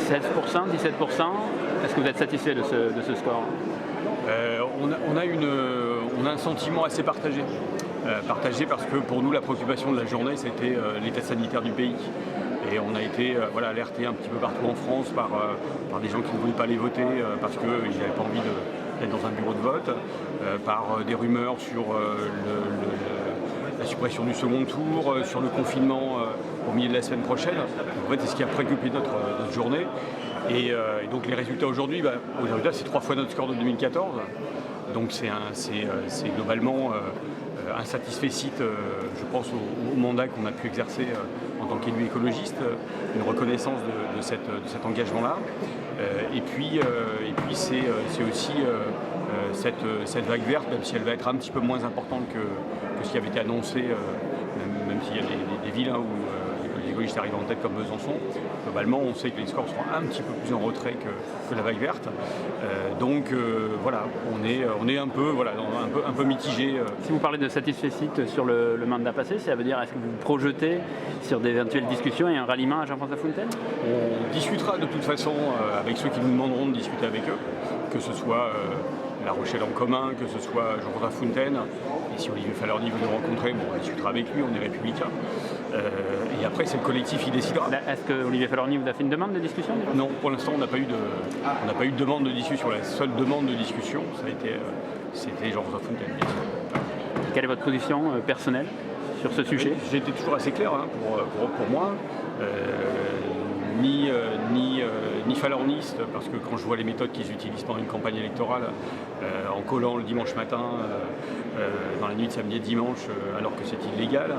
16%, 17%. Est-ce que vous êtes satisfait de ce score? On a un sentiment assez partagé. Partagé parce que pour nous, la préoccupation de la journée, c'était l'état sanitaire du pays. Et on a été alerté un petit peu partout en France par des gens qui ne voulaient pas aller voter parce qu'ils n'avaient pas envie d'être dans un bureau de vote, par des rumeurs sur la suppression du second tour, sur le confinement au milieu de la semaine prochaine. En fait, c'est ce qui a préoccupé notre journée. Et donc les résultats aujourd'hui, c'est 3 fois notre score de 2014. Donc c'est globalement un satisfecit, je pense, au mandat qu'on a pu exercer en tant qu'élu écologiste, une reconnaissance de cet engagement-là. Et puis c'est aussi cette vague verte, même si elle va être un petit peu moins importante que ce qui avait été annoncé, même s'il y a des villes où les écologistes arrivent en tête comme Besançon. Globalement, on sait que les scores seront un petit peu plus en retrait que la vague verte. Donc on est un peu mitigé. Si vous parlez de satisfecit sur le mandat passé, ça veut dire, est-ce que vous vous projetez sur d'éventuelles discussions et un ralliement à Jean-François Fontaine? On discutera de toute façon avec ceux qui nous demanderont de discuter avec eux, que ce soit La Rochelle en commun, que ce soit Jean-François Fontaine. Et si Olivier Falerny veut nous rencontrer, on discutera avec lui, on est républicain. Et après, c'est le collectif qui décidera. Est-ce que Olivier Falerny vous a fait une demande de discussion? Non, pour l'instant, on n'a pas eu de demande de discussion. La seule demande de discussion, c'était Jean-François Fontaine, bien sûr. Quelle est votre position personnelle sur ce sujet? J'ai été toujours assez clair pour moi. Ni falorniste, parce que quand je vois les méthodes qu'ils utilisent pendant une campagne électorale, en collant le dimanche matin, dans la nuit de samedi et dimanche, alors que c'est illégal,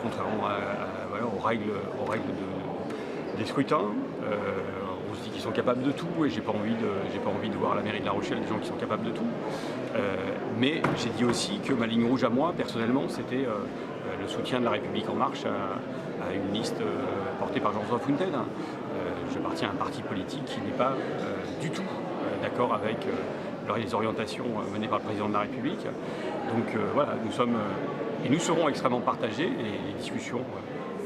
contrairement aux règles des scrutins, on se dit qu'ils sont capables de tout, et j'ai pas envie de voir à la mairie de La Rochelle des gens qui sont capables de tout. Mais j'ai dit aussi que ma ligne rouge à moi, personnellement, c'était le soutien de La République En Marche à une liste portée par Jean-François Fontaine. J'appartiens à un parti politique qui n'est pas du tout d'accord avec les orientations menées par le président de la République. Donc nous serons extrêmement partagés, et les discussions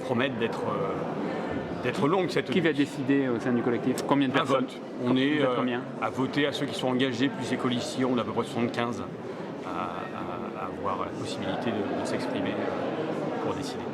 promettent d'être longues. Qui va décider au sein du collectif? Combien de personnes? Un vote. On est à voter à ceux qui sont engagés, plus écologistes. On a à peu près 75 à avoir la possibilité de s'exprimer pour décider.